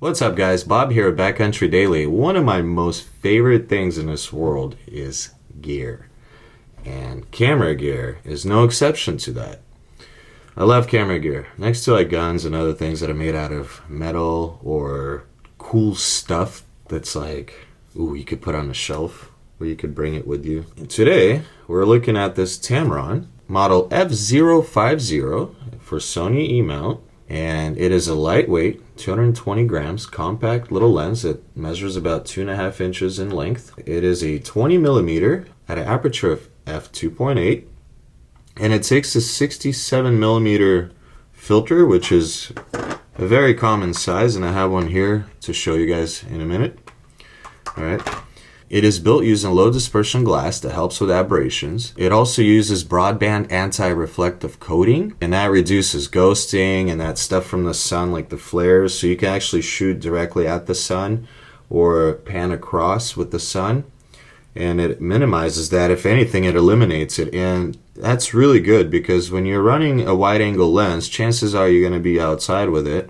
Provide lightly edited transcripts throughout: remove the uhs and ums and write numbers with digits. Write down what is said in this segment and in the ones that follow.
What's up guys, Bob here at Backcountry Daily. One of my most favorite things in this world is gear. And camera gear is no exception to that. I love camera gear. Next to like guns and other things that are made out of metal or cool stuff that's like, ooh, you could put on a shelf or you could bring it with you. And today, we're looking at this Tamron model F050 for Sony E-mount. And it is a lightweight, 220 grams, compact little lens that measures about 2.5 inches in length. It is a 20 millimeter at an aperture of f2.8, and it takes a 67 millimeter filter, which is a very common size, and I have one here to show you guys in a minute. All right. It is built using low dispersion glass that helps with aberrations. It also uses broadband anti-reflective coating, and that reduces ghosting and that stuff from the sun, like the flares, so you can actually shoot directly at the sun or pan across with the sun, and it minimizes that. If anything, it eliminates it, and that's really good because when you're running a wide angle lens, chances are you're going to be outside with it.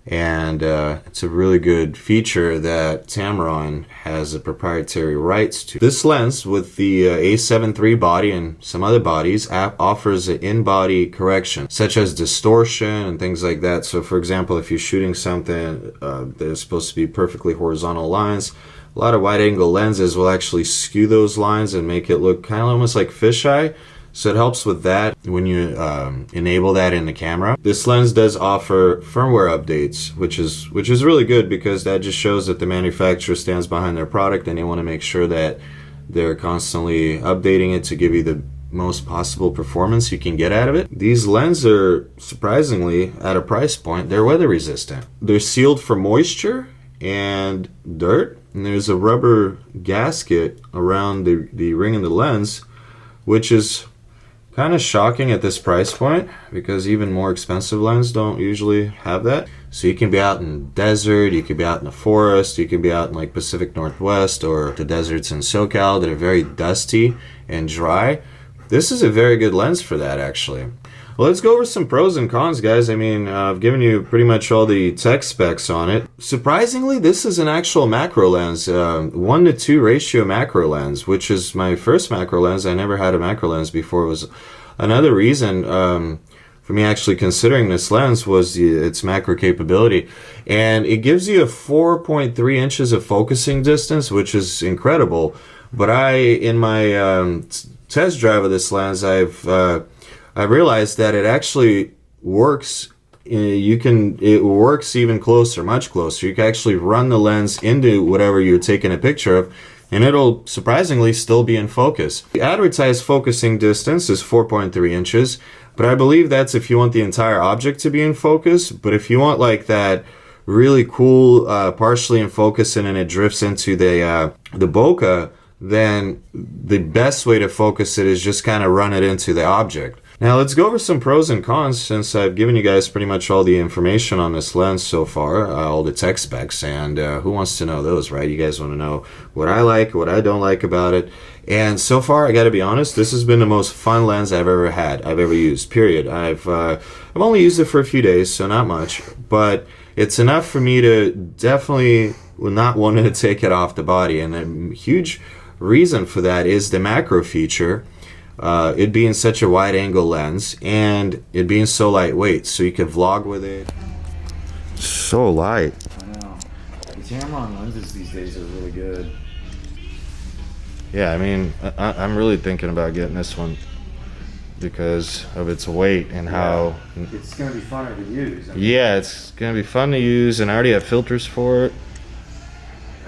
And it's a really good feature that Tamron has the proprietary rights to. This lens with the A7 III body and some other bodies offers an in-body correction, such as distortion and things like that. So for example, if you're shooting something that is supposed to be perfectly horizontal lines, a lot of wide-angle lenses will actually skew those lines and make it look kind of almost like fisheye. So it helps with that when you enable that in the camera. This lens does offer firmware updates, which is really good because that just shows that the manufacturer stands behind their product and they want to make sure that they're constantly updating it to give you the most possible performance you can get out of it. These lenses are surprisingly at a price point, they're weather resistant. They're sealed for moisture and dirt, and there's a rubber gasket around the ring of the lens, which is kind of shocking at this price point because even more expensive lenses don't usually have that. So you can be out in the desert, you can be out in the forest, you can be out in like Pacific Northwest or the deserts in SoCal that are very dusty and dry. This is a very good lens for that actually. Well, let's go over some pros and cons, guys. I mean, I've given you pretty much all the tech specs on it. Surprisingly, this is an actual macro lens, 1:2 ratio macro lens, which is my first macro lens. I never had a macro lens before. It was another reason for me actually considering this lens was its macro capability. And it gives you a 4.3 inches of focusing distance, which is incredible. But in my test drive of this lens, I realized that it actually works. It works even closer, much closer. You can actually run the lens into whatever you're taking a picture of, and it'll surprisingly still be in focus. The advertised focusing distance is 4.3 inches, but I believe that's if you want the entire object to be in focus. But if you want like that really cool partially in focus and then it drifts into the bokeh, then the best way to focus it is just kind of run it into the object. Now let's go over some pros and cons since I've given you guys pretty much all the information on this lens so far, all the tech specs, and who wants to know those, right? You guys want to know what I like, what I don't like about it. And so far, I got to be honest, this has been the most fun lens I've ever used, period. I've only used it for a few days, so not much, but it's enough for me to definitely not want to take it off the body. And a huge reason for that is the macro feature. It being such a wide angle lens and it being so lightweight, so you can vlog with it. So light. I know. The Tamron lenses these days are really good. Yeah, I mean, I'm really thinking about getting this one because of its weight and how it's going to be funner to use. Yeah, it's going to be fun to use, and I already have filters for it.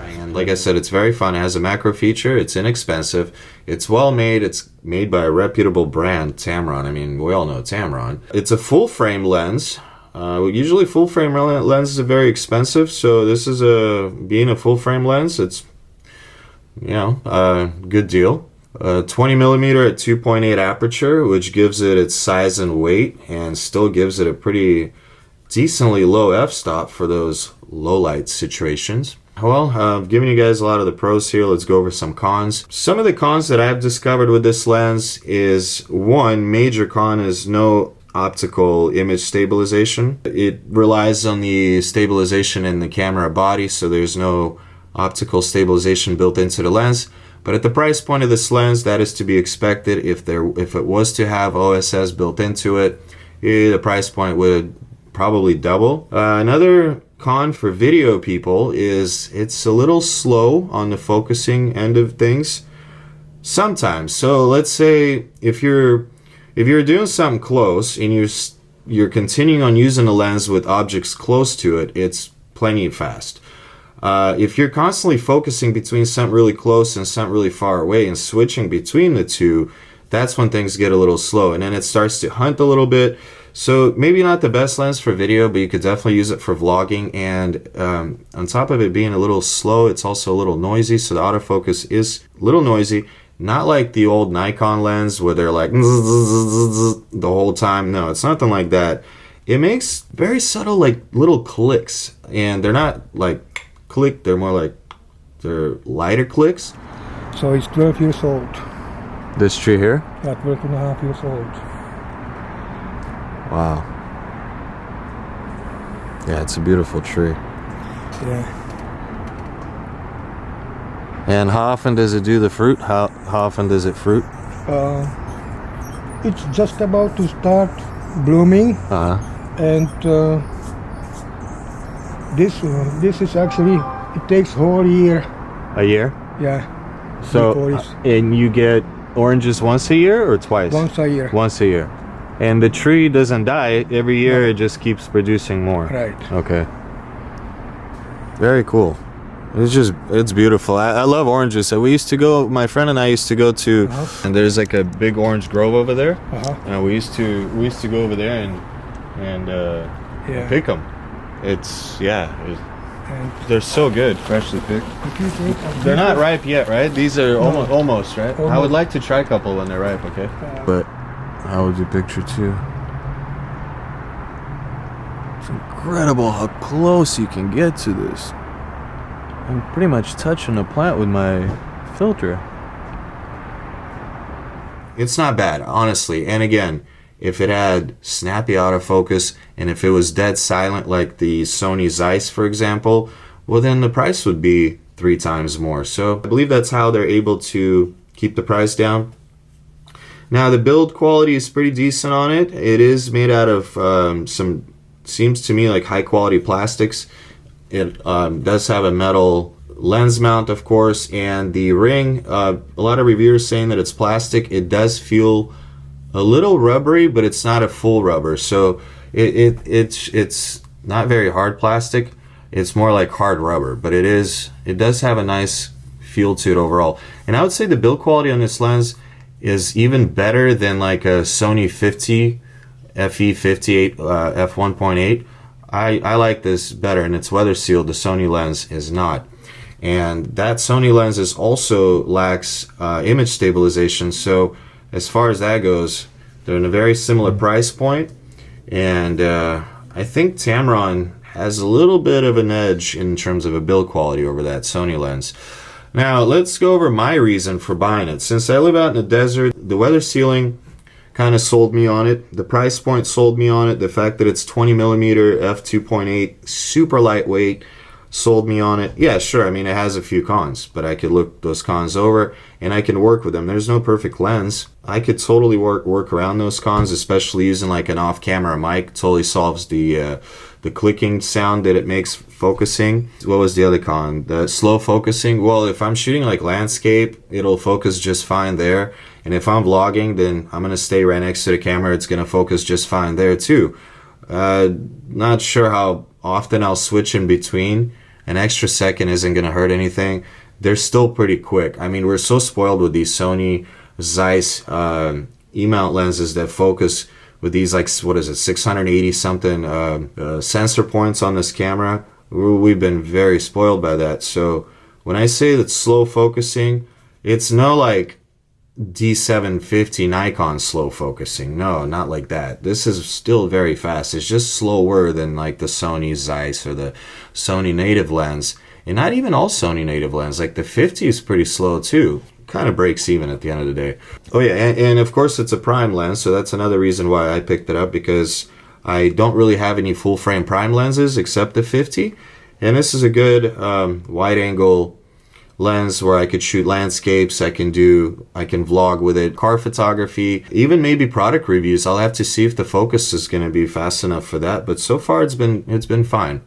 And like I said, it's very fun. It has a macro feature. It's inexpensive. It's well made. It's made by a reputable brand, Tamron. I mean, we all know Tamron. It's a full frame lens. Usually full frame lenses are very expensive. So this is being a full frame lens. It's, you know, a good deal. 20 millimeter at 2.8 aperture, which gives it its size and weight and still gives it a pretty decently low f-stop for those low light situations. Well, I've given you guys a lot of the pros here. Let's go over some cons. Some of the cons that I've discovered with this lens is, one major con is no optical image stabilization. It relies on the stabilization in the camera body, so there's no optical stabilization built into the lens. But at the price point of this lens, that is to be expected. If it was to have OSS built into it, the price point would probably double. Another con for video people is it's a little slow on the focusing end of things sometimes. So let's say if you're doing something close and you're continuing on using the lens with objects close to it, it's plenty fast. If you're constantly focusing between something really close and something really far away and switching between the two, that's when things get a little slow, and then it starts to hunt a little bit. So maybe not the best lens for video, but you could definitely use it for vlogging. And on top of it being a little slow, it's also a little noisy. So the autofocus is a little noisy. Not like the old Nikon lens where they're like the whole time. No, it's nothing like that. It makes very subtle like little clicks. And they're not like click, they're more like they're lighter clicks. So it's 12 years old. This tree here? Yeah, 12 and a half years old. Wow. Yeah, it's a beautiful tree. Yeah. And how often does it do the fruit? How often does it fruit? It's just about to start blooming. And this is actually, it takes whole year. A year? Yeah. So, and you get oranges once a year or twice? Once a year. Once a year. And the tree doesn't die every year, it just keeps producing more. Right. Okay. Very cool. It's beautiful. I love oranges. So we used to go, my friend and I used to go to, and there's like a big orange grove over there. And we used to go over there and pick them. They're so good, freshly picked. They're not ripe yet, right? These are almost, right? Almost. I would like to try a couple when they're ripe, okay? But how would you picture too? It's incredible how close you can get to this. I'm pretty much touching the plant with my filter. It's not bad, honestly. And again, if it had snappy autofocus and if it was dead silent like the Sony Zeiss, for example, well then the price would be 3 times more. So I believe that's how they're able to keep the price down. Now the build quality is pretty decent on it. It is made out of some, seems to me like high quality plastics. It does have a metal lens mount, of course, and the ring, a lot of reviewers saying that it's plastic. It does feel a little rubbery, but it's not a full rubber. So it's not very hard plastic. It's more like hard rubber, but it does have a nice feel to it overall. And I would say the build quality on this lens is even better than like a Sony FE 58 f1.8. I like this better, and it's weather sealed. The Sony lens is not. And that Sony lens is also lacks image stabilization. So as far as that goes, they're in a very similar price point. And I think Tamron has a little bit of an edge in terms of a build quality over that Sony lens. Now let's go over my reason for buying it. Since I live out in the desert, the weather sealing kind of sold me on it. The price point sold me on it. The fact that it's 20mm f2.8, super lightweight, sold me on it. Yeah, sure, I mean it has a few cons, but I could look those cons over and I can work with them. There's no perfect lens. I could totally work around those cons, especially using like an off-camera mic. Totally solves the clicking sound that it makes focusing. What was the other con? The slow focusing. Well, if I'm shooting like landscape, it'll focus just fine there. And if I'm vlogging, then I'm going to stay right next to the camera. It's going to focus just fine there too. Not sure how often I'll switch in between. An extra second isn't going to hurt anything. They're still pretty quick. I mean, we're so spoiled with these Sony Zeiss E-mount lenses that focus with these, like, what is it, 680 something sensor points on this camera. We've been very spoiled by that. So when I say that slow focusing, it's no like D750 Nikon slow focusing. No, not like that. This is still very fast. It's just slower than like the Sony Zeiss or the Sony native lens. And not even all Sony native lens. Like the 50 is pretty slow too. kind of breaks even at the end of the day. Oh yeah, and of course it's a prime lens, so that's another reason why I picked it up, because I don't really have any full frame prime lenses except the 50, and this is a good wide angle lens where I could shoot landscapes, I can vlog with it, car photography, even maybe product reviews. I'll have to see if the focus is going to be fast enough for that, but so far it's been fine.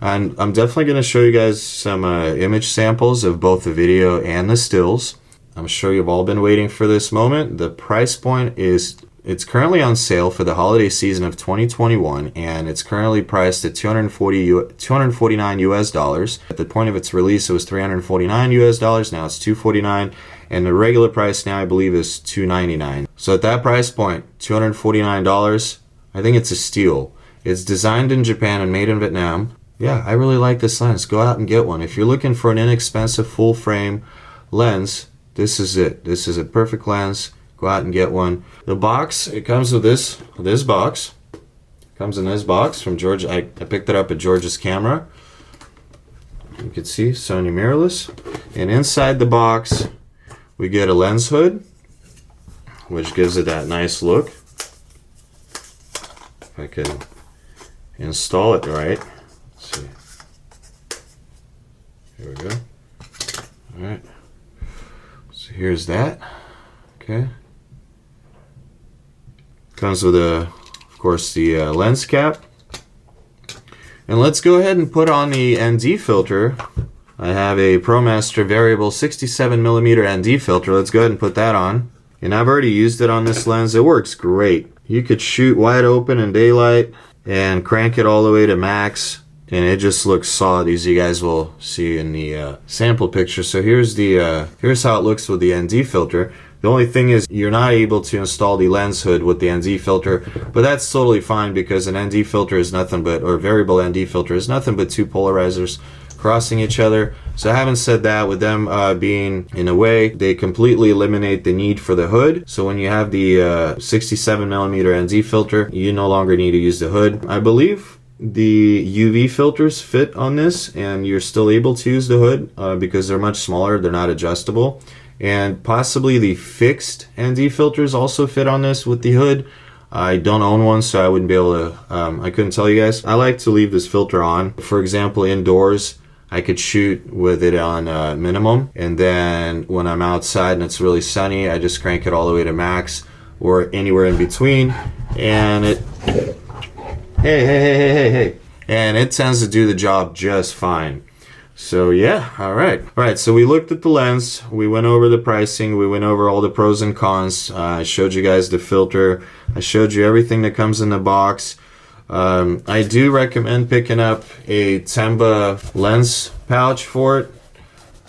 And I'm definitely going to show you guys some image samples of both the video and the stills. I'm sure you've all been waiting for this moment. The price point is, it's currently on sale for the holiday season of 2021, and it's currently priced at $249 US. At the point of its release, it was $349 US. Now it's $249, and the regular price now I believe is $299. So at that price point, $249, I think it's a steal. It's designed in Japan and made in Vietnam. Yeah, I really like this lens. Go out and get one. If you're looking for an inexpensive full frame lens, this is it. This is a perfect lens. Go out and get one. The box, it comes with this box. It comes in this box from George. I picked it up at George's Camera. You can see Sony mirrorless. And inside the box, we get a lens hood, which gives it that nice look. If I can install it right. See. Here we go. All right. So here's that. Okay. Comes with of course, the lens cap. And let's go ahead and put on the ND filter. I have a ProMaster variable 67mm ND filter. Let's go ahead and put that on. And I've already used it on this lens. It works great. You could shoot wide open in daylight and crank it all the way to max, and it just looks solid, as you guys will see in the sample picture. So here's how it looks with the ND filter. The only thing is you're not able to install the lens hood with the ND filter, but that's totally fine because an ND filter is nothing but, or variable ND filter is nothing but two polarizers crossing each other. So having said that, with them being in a way, they completely eliminate the need for the hood. So when you have the 67mm ND filter, you no longer need to use the hood. I believe the UV filters fit on this, and you're still able to use the hood because they're much smaller, they're not adjustable. And possibly the fixed ND filters also fit on this with the hood. I don't own one, so I wouldn't be able to, I couldn't tell you guys. I like to leave this filter on. For example, indoors, I could shoot with it on minimum, and then when I'm outside and it's really sunny, I just crank it all the way to max or anywhere in between, and it, hey, and it tends to do the job just fine. So yeah, all right, so we looked at the lens, we went over the pricing, we went over all the pros and cons. I showed you guys the filter, I showed you everything that comes in the box. I do recommend picking up a Temba lens pouch for it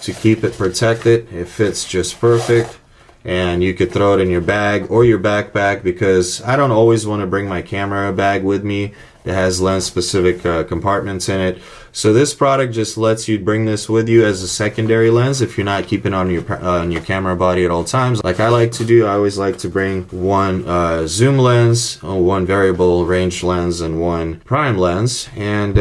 to keep it protected. It fits just perfect, and you could throw it in your bag or your backpack, because I don't always want to bring my camera bag with me that has lens specific compartments in it. So this product just lets you bring this with you as a secondary lens if you're not keeping on your camera body at all times. Like I like to do, I always like to bring one zoom lens, one variable range lens, and one prime lens. And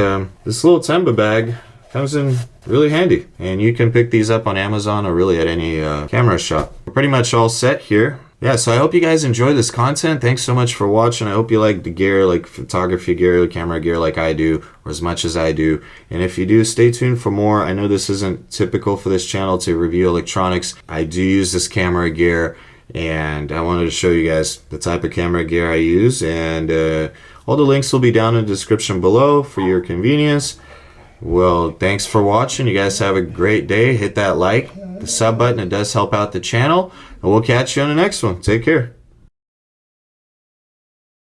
this little Temba bag comes in really handy, and you can pick these up on Amazon or really at any camera shop. We're pretty much all set here. Yeah, so I hope you guys enjoy this content. Thanks so much for watching. I hope you like the gear, like photography gear, camera gear like I do, or as much as I do. And if you do, stay tuned for more. I know this isn't typical for this channel to review electronics. I do use this camera gear, and I wanted to show you guys the type of camera gear I use. And all the links will be down in the description below for your convenience. Well, thanks for watching. You guys have a great day. Hit that like, the sub button. It does help out the channel. And we'll catch you on the next one. Take care.